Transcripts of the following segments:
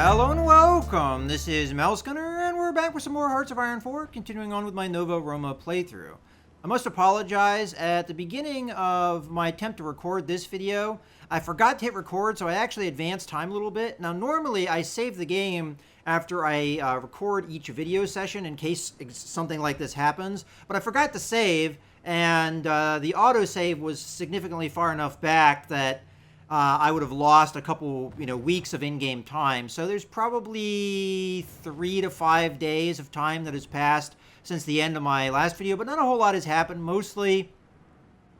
Hello and welcome, this is Mouse Gunner, and we're back with some more Hearts of Iron 4, continuing on with my Nova Roma playthrough. I must apologize, at the beginning of my attempt to record this video, I forgot to hit record, so I actually advanced time a little bit. Now normally I save the game after I record each video session in case something like this happens, but I forgot to save, and the autosave was significantly far enough back that I would have lost a couple, weeks of in-game time. So there's probably 3 to 5 days of time that has passed since the end of my last video, but not a whole lot has happened. Mostly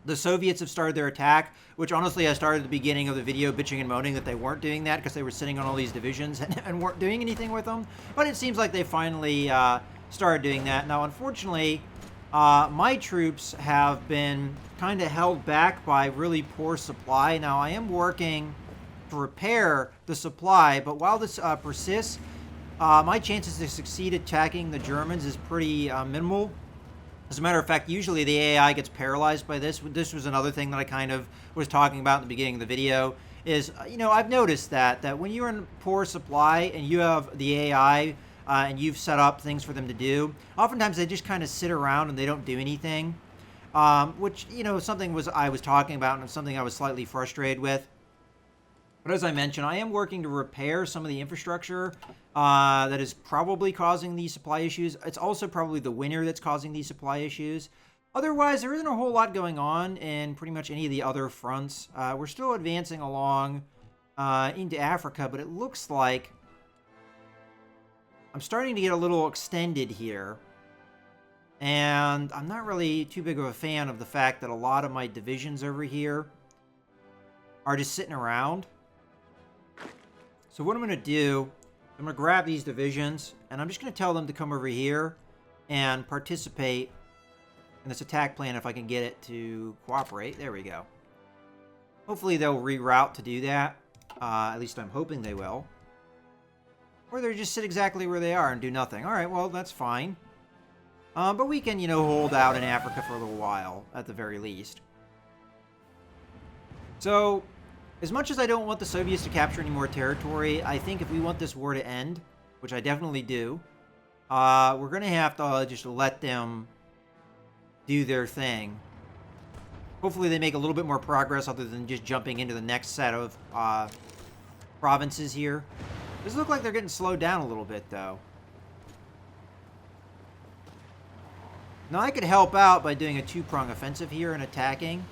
the Soviets have started their attack, which honestly I started at the beginning of the video bitching and moaning that they weren't doing that because they were sitting on all these divisions and weren't doing anything with them. But it seems like they finally started doing that. Now, unfortunately, my troops have been kind of held back by really poor supply. Now, I am working to repair the supply, but while this persists, my chances to succeed attacking the Germans is pretty minimal. As a matter of fact, usually the AI gets paralyzed by this. This was another thing that I kind of was talking about in the beginning of the video, is, I've noticed that when you're in poor supply and you have the AI and you've set up things for them to do, oftentimes they just kind of sit around and they don't do anything, which, something I was talking about and something I was slightly frustrated with. But as I mentioned, I am working to repair some of the infrastructure that is probably causing these supply issues. It's also probably the winter that's causing these supply issues. Otherwise, there isn't a whole lot going on in pretty much any of the other fronts. We're still advancing along into Africa, but it looks like I'm starting to get a little extended here. And I'm not really too big of a fan of the fact that a lot of my divisions over here are just sitting around. So what I'm going to do, I'm going to grab these divisions, and I'm just going to tell them to come over here and participate in this attack plan if I can get it to cooperate. There we go. Hopefully they'll reroute to do that. At least I'm hoping they will. Or they'll just sit exactly where they are and do nothing. All right, well, that's fine. But we can, hold out in Africa for a little while, at the very least. So, as much as I don't want the Soviets to capture any more territory, I think if we want this war to end, which I definitely do, we're going to have to just let them do their thing. Hopefully they make a little bit more progress other than just jumping into the next set of provinces here. Does look like they're getting slowed down a little bit, though. Now, I could help out by doing a two-prong offensive here and attacking,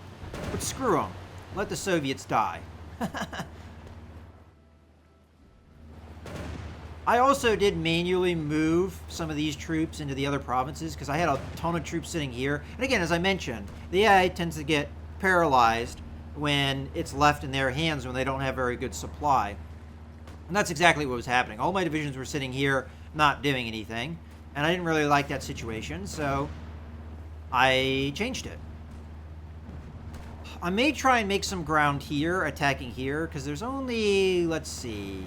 but screw them. Let the Soviets die. I also did manually move some of these troops into the other provinces because I had a ton of troops sitting here. And again, as I mentioned, the AI tends to get paralyzed when it's left in their hands when they don't have very good supply. And that's exactly what was happening. All my divisions were sitting here not doing anything, and I didn't really like that situation, so I changed it. I may try and make some ground here, attacking here, because there's only, let's see,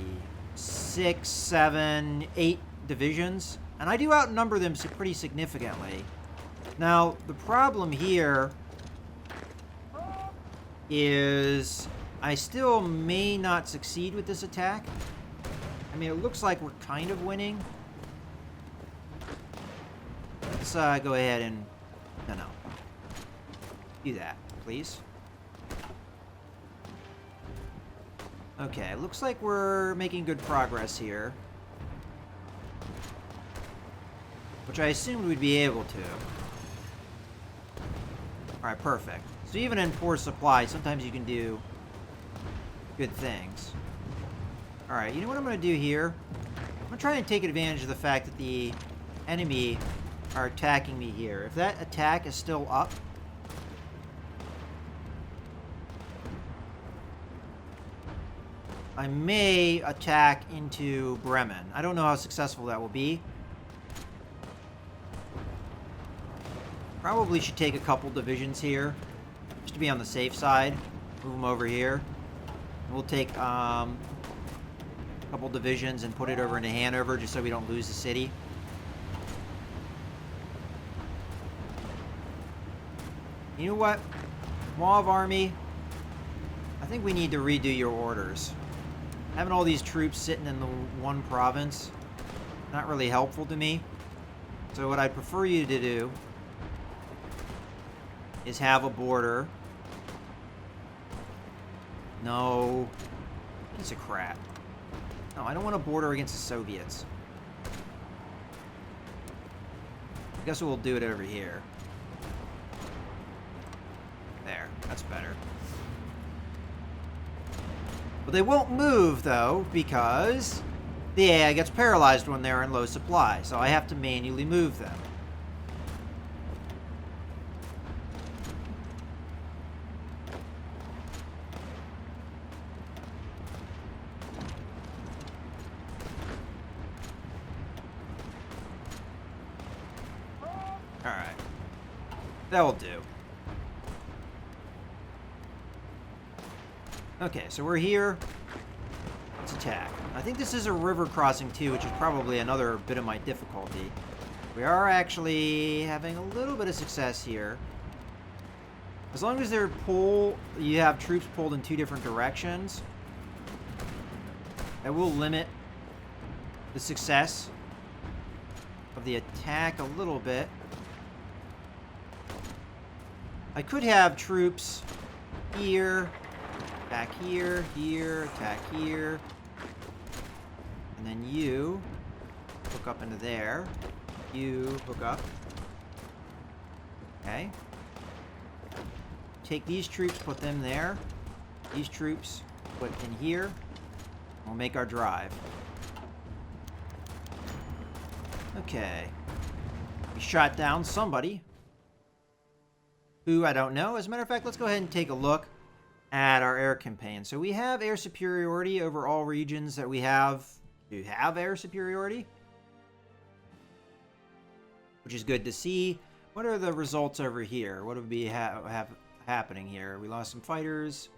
6, 7, 8 divisions, and I do outnumber them pretty significantly. Now, the problem here is I still may not succeed with this attack. I mean, it looks like we're kind of winning. Let's go ahead and... No. Do that, please. Okay, it looks like we're making good progress here. Which I assumed we'd be able to. Alright, perfect. So even in poor supply, sometimes you can do good things. Alright, you know what I'm going to do here? I'm going to try and take advantage of the fact that the enemy are attacking me here. If that attack is still up, I may attack into Bremen. I don't know how successful that will be. Probably should take a couple divisions here, just to be on the safe side. Move them over here. We'll take a couple divisions and put it over into Hanover, just so we don't lose the city. You know what? Mauve Army, I think we need to redo your orders. Having all these troops sitting in the one province, not really helpful to me. So what I'd prefer you to do is have a border. No. Piece of crap. No, I don't want a border against the Soviets. I guess we'll do it over here. There. That's better. But they won't move, though, because the AI gets paralyzed when they're in low supply. So I have to manually move them. Alright. That will do. Okay, so we're here. Let's attack. I think this is a river crossing too, which is probably another bit of my difficulty. We are actually having a little bit of success here. As long as you have troops pulled in 2 different directions, that will limit the success of the attack a little bit. I could have troops here, attack here, here, attack here. And then you hook up into there. You hook up. Okay. Take these troops, put them there. These troops, put in here. We'll make our drive. Okay. We shot down somebody. Who I don't know. As a matter of fact, let's go ahead and take a look at our air campaign. So we have air superiority over all regions that we have. Do have air superiority, which is good to see. What are the results over here? What would be happening here? We lost some fighters,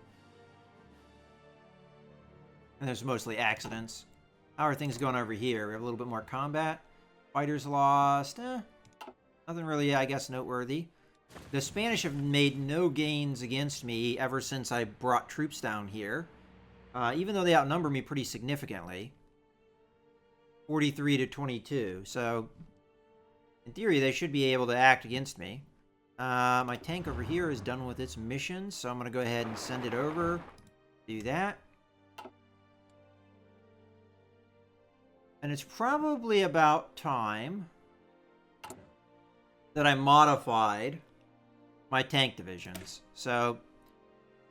and there's mostly accidents. How are things going over here? We have a little bit more combat. Fighters lost. Nothing really, I guess, noteworthy. The Spanish have made no gains against me ever since I brought troops down here, even though they outnumber me pretty significantly. 43 to 22. So, in theory, they should be able to act against me. My tank over here is done with its mission, so I'm going to go ahead and send it over. Do that. And it's probably about time that I modified my tank divisions. So,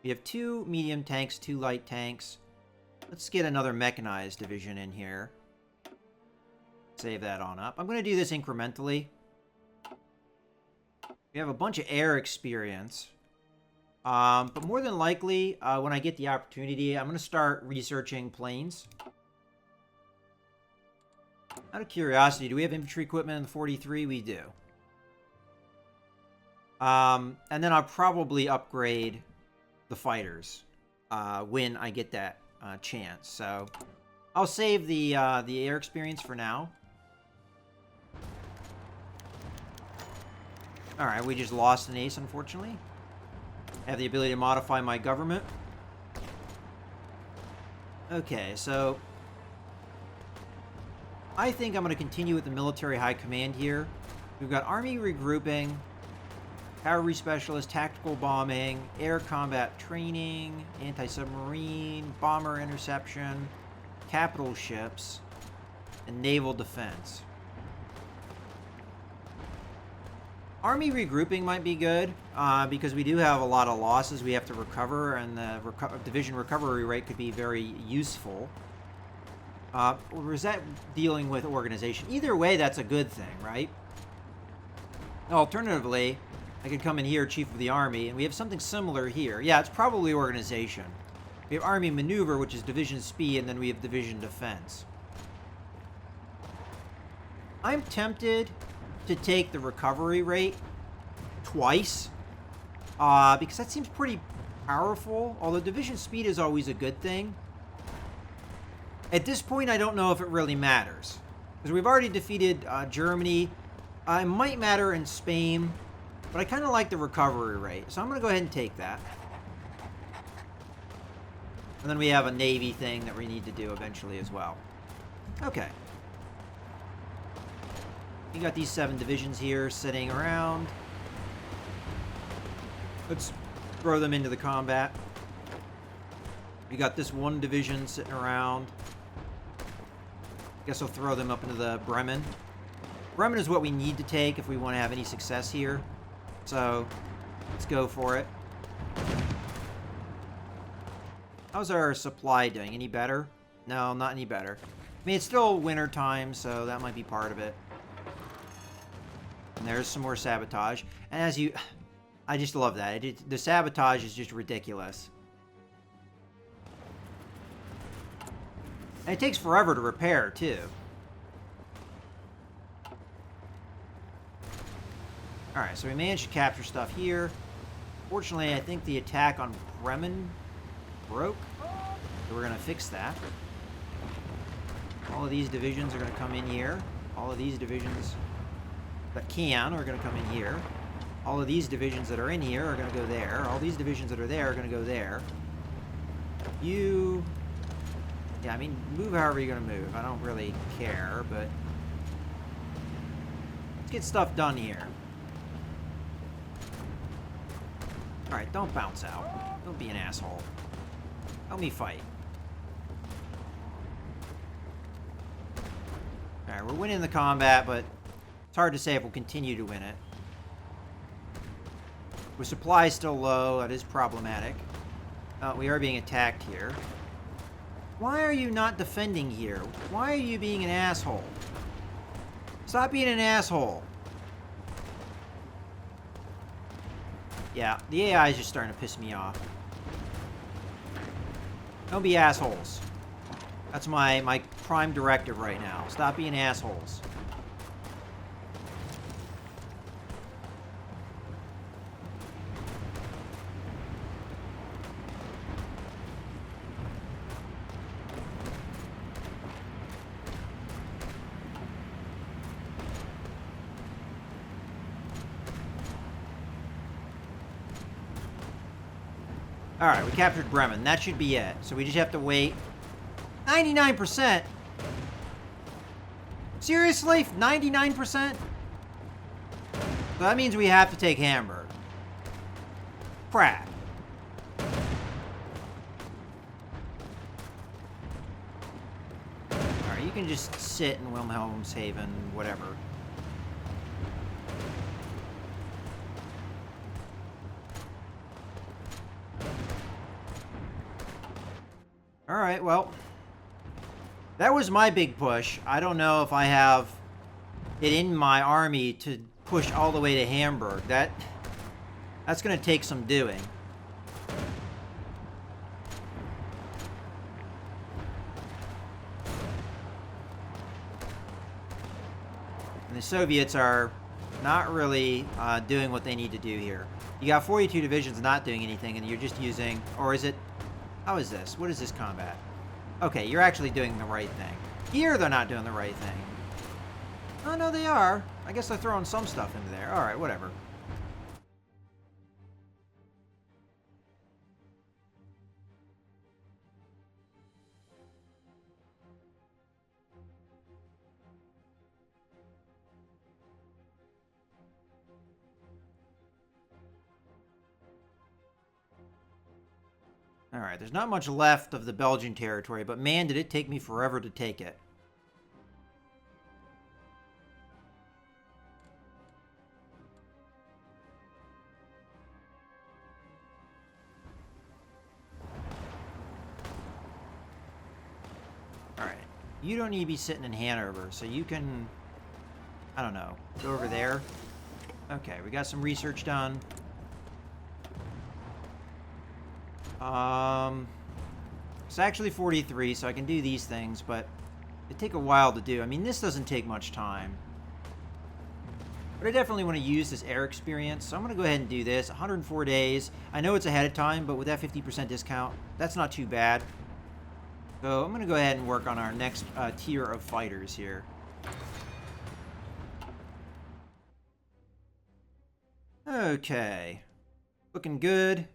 we have 2 medium tanks, 2 light tanks. Let's get another mechanized division in here. Save that on up. I'm going to do this incrementally. We have a bunch of air experience. But more than likely, when I get the opportunity, I'm going to start researching planes. Out of curiosity, do we have infantry equipment in the 43? We do. And then I'll probably upgrade the fighters when I get that chance. So I'll save the air experience for now. Alright, we just lost an ace, unfortunately. I have the ability to modify my government. Okay, so I think I'm going to continue with the military high command here. We've got army regrouping, cavalry specialist, tactical bombing, air combat training, anti-submarine, bomber interception, capital ships, and naval defense. Army regrouping might be good, because we do have a lot of losses we have to recover, and the division recovery rate could be very useful. Or is that dealing with organization? Either way, that's a good thing, right? Alternatively, I could come in here, Chief of the Army, and we have something similar here. Yeah, it's probably organization. We have Army Maneuver, which is Division Speed, and then we have Division Defense. I'm tempted to take the recovery rate twice, because that seems pretty powerful, although Division Speed is always a good thing. At this point, I don't know if it really matters, because we've already defeated Germany. It might matter in Spain, but I kind of like the recovery rate, so I'm going to go ahead and take that. And then we have a Navy thing that we need to do eventually as well. Okay. You got these 7 divisions here sitting around. Let's throw them into the combat. We got this 1 division sitting around. Guess I'll throw them up into the Bremen. Bremen is what we need to take if we want to have any success here. So, let's go for it. How's our supply doing? Any better? No, not any better. I mean, it's still winter time, so that might be part of it. And there's some more sabotage. And as you... I just love that. The sabotage is just ridiculous. And it takes forever to repair, too. Alright, so we managed to capture stuff here. Fortunately, I think the attack on Bremen broke. So we're going to fix that. All of these divisions are going to come in here. All of these divisions that can are going to come in here. All of these divisions that are in here are going to go there. All these divisions that are there are going to go there. You... Yeah, I mean, move however you're going to move. I don't really care, but... Let's get stuff done here. Alright, don't bounce out. Don't be an asshole. Help me fight. Alright, we're winning the combat, but it's hard to say if we'll continue to win it. With supplies still low, that is problematic. We are being attacked here. Why are you not defending here? Why are you being an asshole? Stop being an asshole. Yeah, the AI is just starting to piss me off. Don't be assholes. That's my prime directive right now. Stop being assholes. Alright, we captured Bremen. That should be it. So we just have to wait. 99%? Seriously? 99%? So that means we have to take Hamburg. Crap. Alright, you can just sit in Wilhelmshaven, whatever. Alright, well, that was my big push. I don't know if I have it in my army to push all the way to Hamburg. That's going to take some doing. And the Soviets are not really doing what they need to do here. You got 42 divisions not doing anything, and you're just using, or is it... How is this? What is this combat? Okay, you're actually doing the right thing. Here, they're not doing the right thing. Oh, no, they are. I guess they're throwing some stuff into there. Alright, whatever. Alright, there's not much left of the Belgian territory, but man, did it take me forever to take it. Alright, you don't need to be sitting in Hanover, so you can, I don't know, go over there. Okay, we got some research done. It's actually 43, so I can do these things, but it take a while to do. I mean, this doesn't take much time. But I definitely want to use this air experience, so I'm going to go ahead and do this. 104 days. I know it's ahead of time, but with that 50% discount, that's not too bad. So I'm going to go ahead and work on our next tier of fighters here. Okay. Looking good.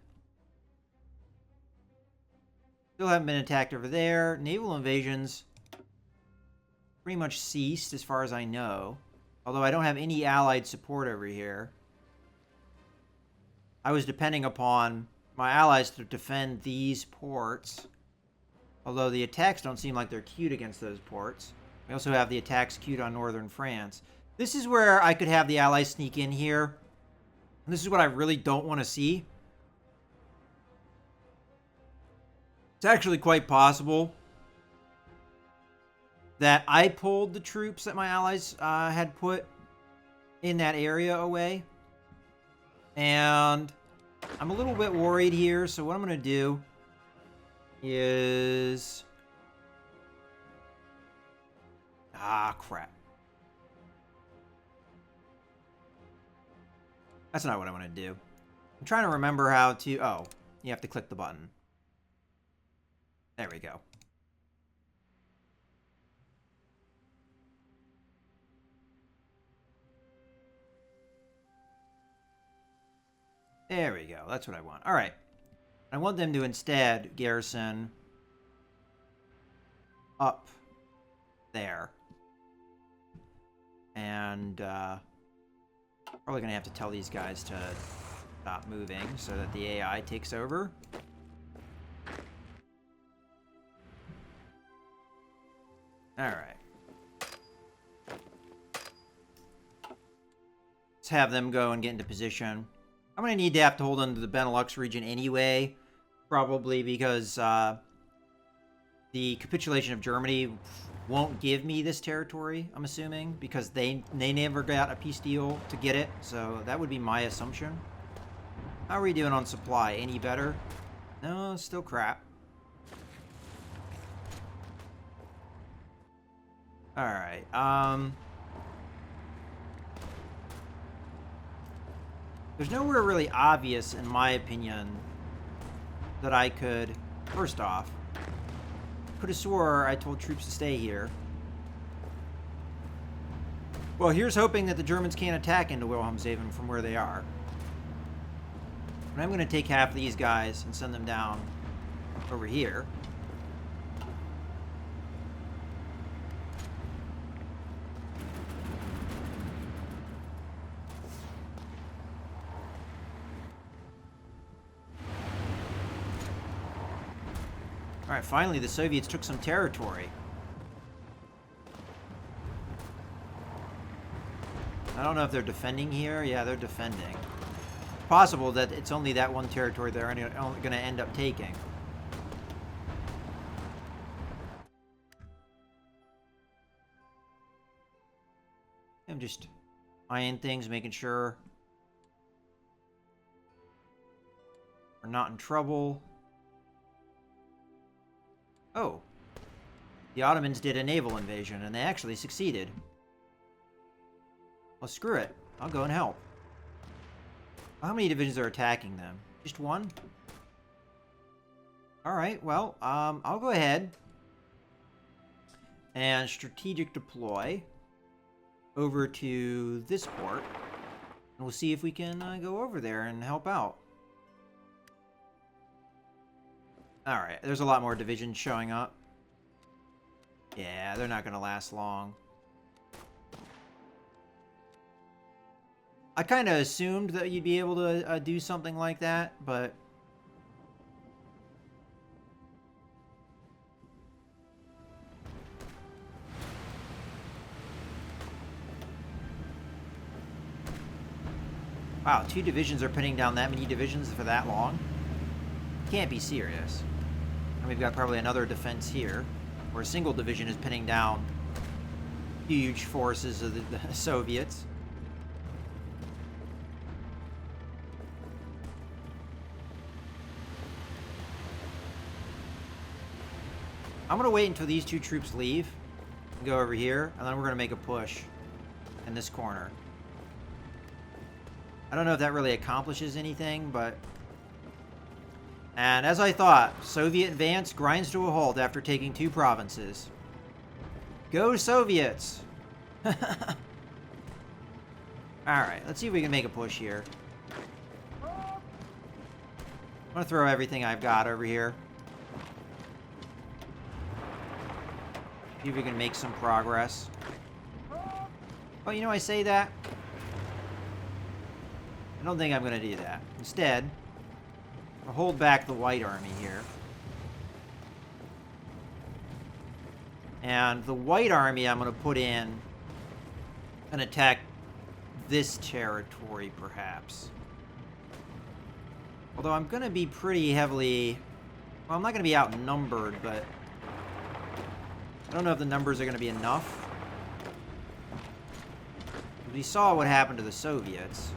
Still haven't been attacked over there. Naval invasions pretty much ceased as far as I know. Although I don't have any allied support over here. I was depending upon my allies to defend these ports. Although the attacks don't seem like they're queued against those ports. We also have the attacks queued on northern France. This is where I could have the allies sneak in here. And this is what I really don't want to see. It's actually quite possible that I pulled the troops that my allies had put in that area away. And I'm a little bit worried here, so what I'm going to do is... Ah, crap. That's not what I want to do. I'm trying to remember how to... Oh, you have to click the button. There we go. There we go. That's what I want. All right. I want them to instead garrison up there. And probably going to have to tell these guys to stop moving so that the AI takes over. All right. Let's have them go and get into position. I'm going to have to hold on to the Benelux region anyway, probably because the capitulation of Germany won't give me this territory, I'm assuming, because they never got a peace deal to get it, so that would be my assumption. How are we doing on supply? Any better? No, still crap. Alright, there's nowhere really obvious, in my opinion, that I could... First off, could have swore I told troops to stay here. Well, here's hoping that the Germans can't attack into Wilhelmshaven from where they are. And I'm going to take half of these guys and send them down over here. Alright, finally the Soviets took some territory. I don't know if they're defending here. Yeah, they're defending. It's possible that it's only that one territory they're only going to end up taking. I'm just eyeing things, making sure we're not in trouble. Oh, the Ottomans did a naval invasion, and they actually succeeded. Well, screw it. I'll go and help. How many divisions are attacking them? Just one? Alright, well, I'll go ahead and strategic deploy over to this port, and we'll see if we can go over there and help out. Alright, there's a lot more divisions showing up. Yeah, they're not going to last long. I kind of assumed that you'd be able to do something like that, but... Wow, 2 divisions are pinning down that many divisions for that long? Can't be serious. And we've got probably another defense here, where a single division is pinning down huge forces of the Soviets. I'm going to wait until these 2 troops leave and go over here, and then we're going to make a push in this corner. I don't know if that really accomplishes anything, but... And as I thought, Soviet advance grinds to a halt after taking 2 provinces. Go Soviets! Alright, let's see if we can make a push here. I'm going to throw everything I've got over here. See if we can make some progress. Oh, you know, I say that. I don't think I'm going to do that. Instead, I'll hold back the white army here. And the white army I'm going to put in and attack this territory, perhaps. Although I'm going to be pretty heavily... Well, I'm not going to be outnumbered, but... I don't know if the numbers are going to be enough. We saw what happened to the Soviets.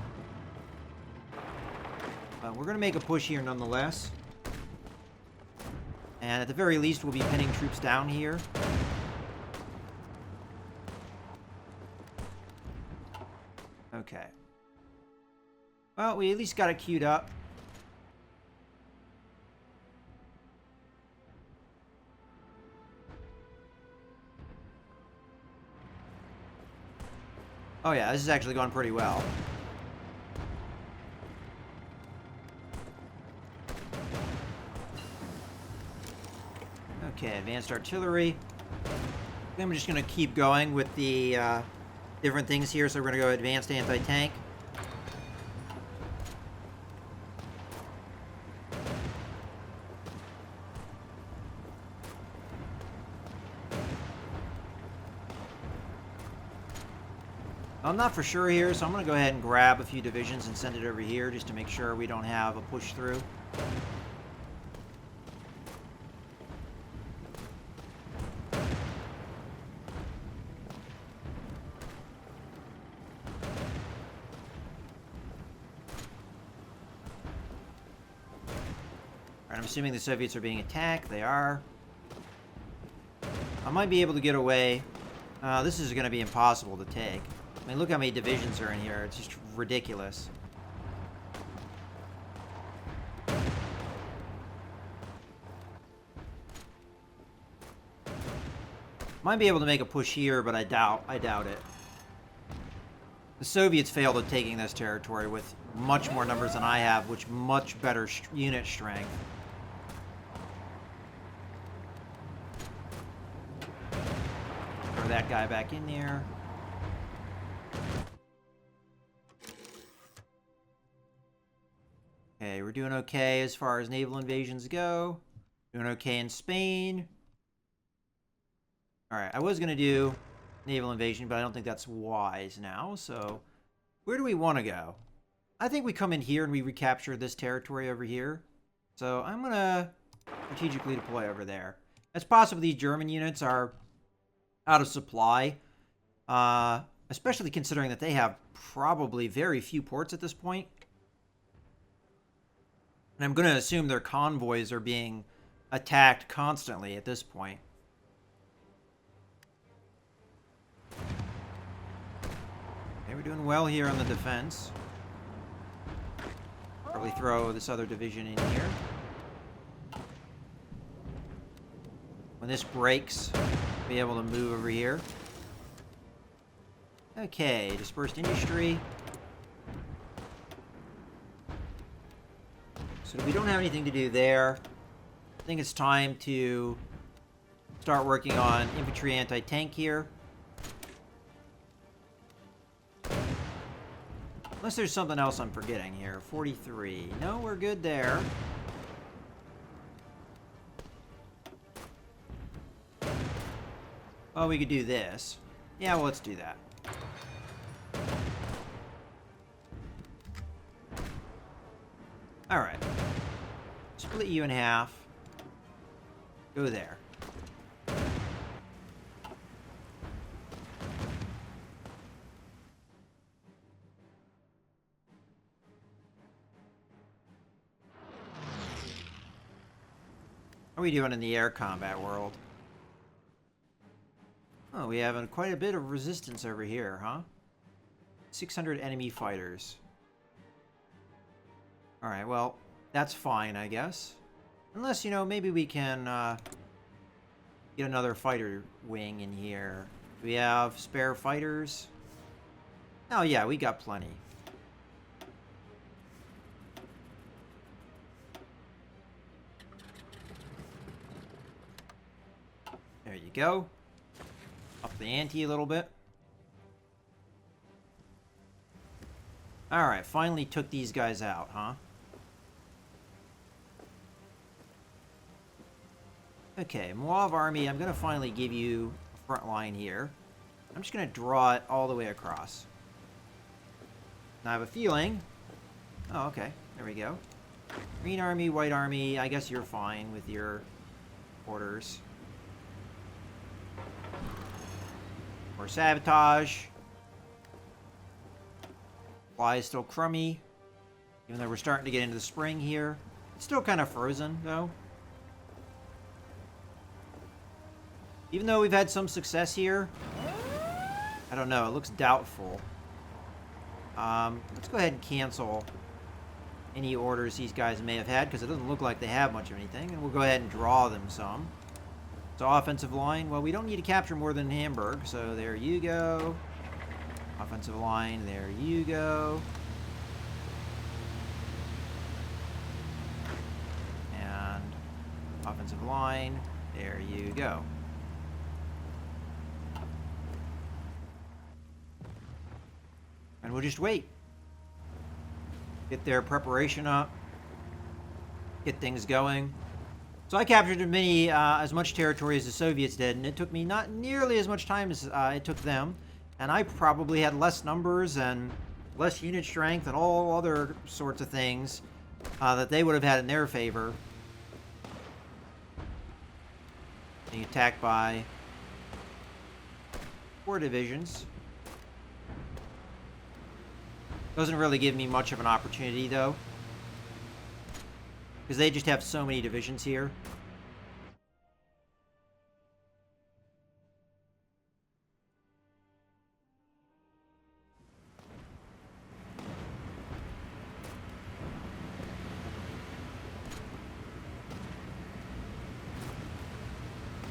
But we're going to make a push here nonetheless. And at the very least, we'll be pinning troops down here. Okay. Well, we at least got it queued up. Oh yeah, this is actually going pretty well. Okay, advanced artillery. Then we're just going to keep going with the different things here. So we're going to go advanced anti-tank. I'm not for sure here, so I'm going to go ahead and grab a few divisions and send it over here just to make sure we don't have a push through. Alright, I'm assuming the Soviets are being attacked. They are. I might be able to get away. This is going to be impossible to take. I mean, look how many divisions are in here. It's just ridiculous. Might be able to make a push here, but I doubt it. The Soviets failed at taking this territory with much more numbers than I have, which much better unit strength. Throw that guy back in there. Okay, we're doing okay as far as naval invasions go. Doing okay in Spain. Alright, I was going to do naval invasion, but I don't think that's wise now. So, where do we want to go? I think we come in here and we recapture this territory over here. So, I'm going to strategically deploy over there. It's possible these German units are out of supply. Especially considering that they have probably very few ports at this point. And I'm going to assume their convoys are being attacked constantly at this point. Okay, we're doing well here on the defense. Probably throw this other division in here. When this breaks, be able to move over here. Okay, dispersed industry. So we don't have anything to do there. I think it's time to start working on infantry anti-tank here. Unless there's something else I'm forgetting here. 43. No, we're good there. Oh, we could do this. Yeah, well, let's do that. Alright. Split you in half. Go there. How are we doing in the air combat world? Oh, we have quite a bit of resistance over here, huh? 600 enemy fighters. Alright, well, that's fine, I guess. Unless, you know, maybe we can get another fighter wing in here. Do we have spare fighters? Oh, yeah, we got plenty. There you go. Up the ante a little bit. Alright, finally took these guys out, huh? Okay, Moav Army, I'm going to finally give you a front line here. I'm just going to draw it all the way across. Now I have a feeling... Oh, okay. There we go. Green Army, White Army, I guess you're fine with your orders. Or sabotage. Fly is still crummy. Even though we're starting to get into the spring here. It's still kind of frozen, though. Even though we've had some success here, I don't know, it looks doubtful. Let's go ahead and cancel any orders these guys may have had, because it doesn't look like they have much of anything, and we'll go ahead and draw them some. So offensive line, well, we don't need to capture more than Hamburg, so there you go. Offensive line, there you go. And offensive line, there you go. And we'll just wait. Get their preparation up. Get things going. So I captured as much territory as the Soviets did, and it took me not nearly as much time as it took them. And I probably had less numbers and less unit strength and all other sorts of things that they would have had in their favor. Being attacked by 4 divisions. Doesn't really give me much of an opportunity, though. Because they just have so many divisions here.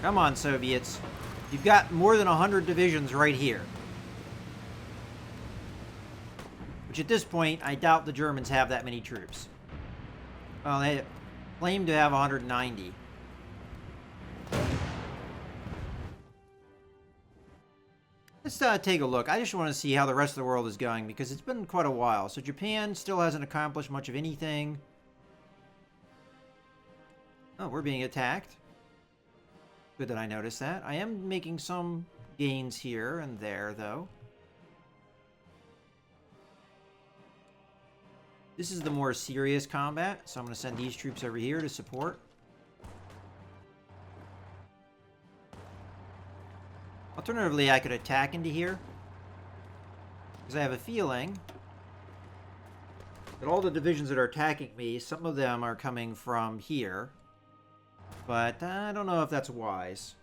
Come on, Soviets. You've got more than 100 divisions right here. Which at this point, I doubt the Germans have that many troops. Well, they claim to have 190. Let's take a look. I just want to see how the rest of the world is going, because it's been quite a while. So Japan still hasn't accomplished much of anything. Oh, we're being attacked. Good that I noticed that. I am making some gains here and there, though. This is the more serious combat, so I'm going to send these troops over here to support. Alternatively, I could attack into here, because I have a feeling that all the divisions that are attacking me, some of them are coming from here, but I don't know if that's wise.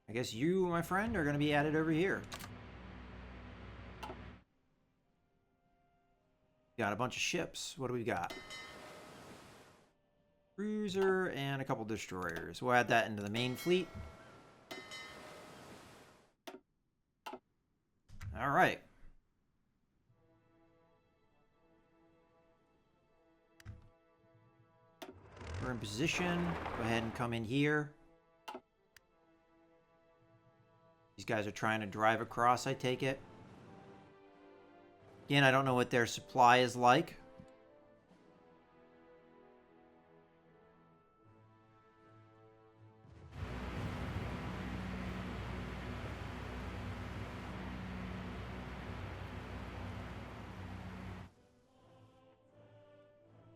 I guess you, my friend, are going to be added over here. Got a bunch of ships. What do we got? Cruiser and a couple destroyers. We'll add that into the main fleet. All right. We're in position. Go ahead and come in here. These guys are trying to drive across, I take it. Again, I don't know what their supply is like.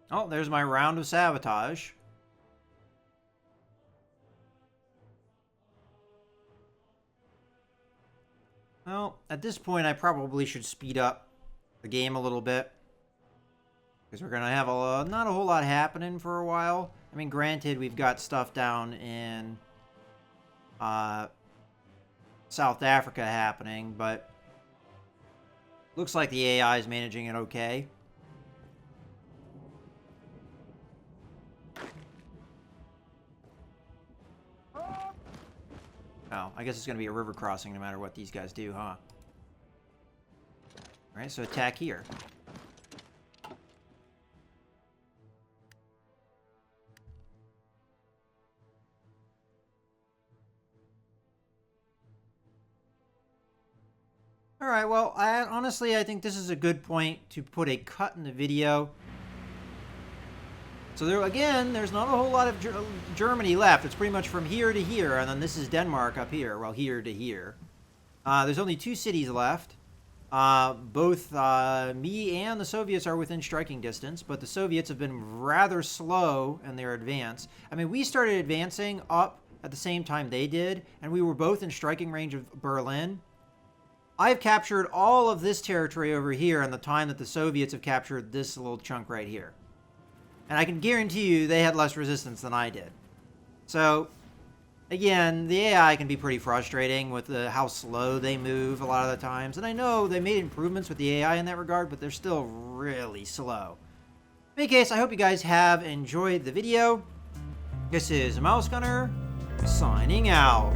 Oh, there's my round of sabotage. Well, at this point, I probably should speed up the game a little bit, because we're going to have not a whole lot happening for a while. I mean, granted, we've got stuff down in South Africa happening, but Looks like the AI is managing it okay. Oh, I guess it's going to be a river crossing no matter what these guys do, huh? Alright, so attack here. Alright, well, honestly, I think this is a good point to put a cut in the video. So there, again, there's not a whole lot of Germany left. It's pretty much from here to here, and then this is Denmark up here. Well, here to here. There's only 2 cities left. Both me and the Soviets are within striking distance, but the Soviets have been rather slow in their advance. I mean, we started advancing up at the same time they did, and we were both in striking range of Berlin. I've captured all of this territory over here in the time that the Soviets have captured this little chunk right here. And I can guarantee you they had less resistance than I did. So, again, the AI can be pretty frustrating with how slow they move a lot of the times. And I know they made improvements with the AI in that regard, but they're still really slow. In any case, I hope you guys have enjoyed the video. This is Mouse Gunner, signing out.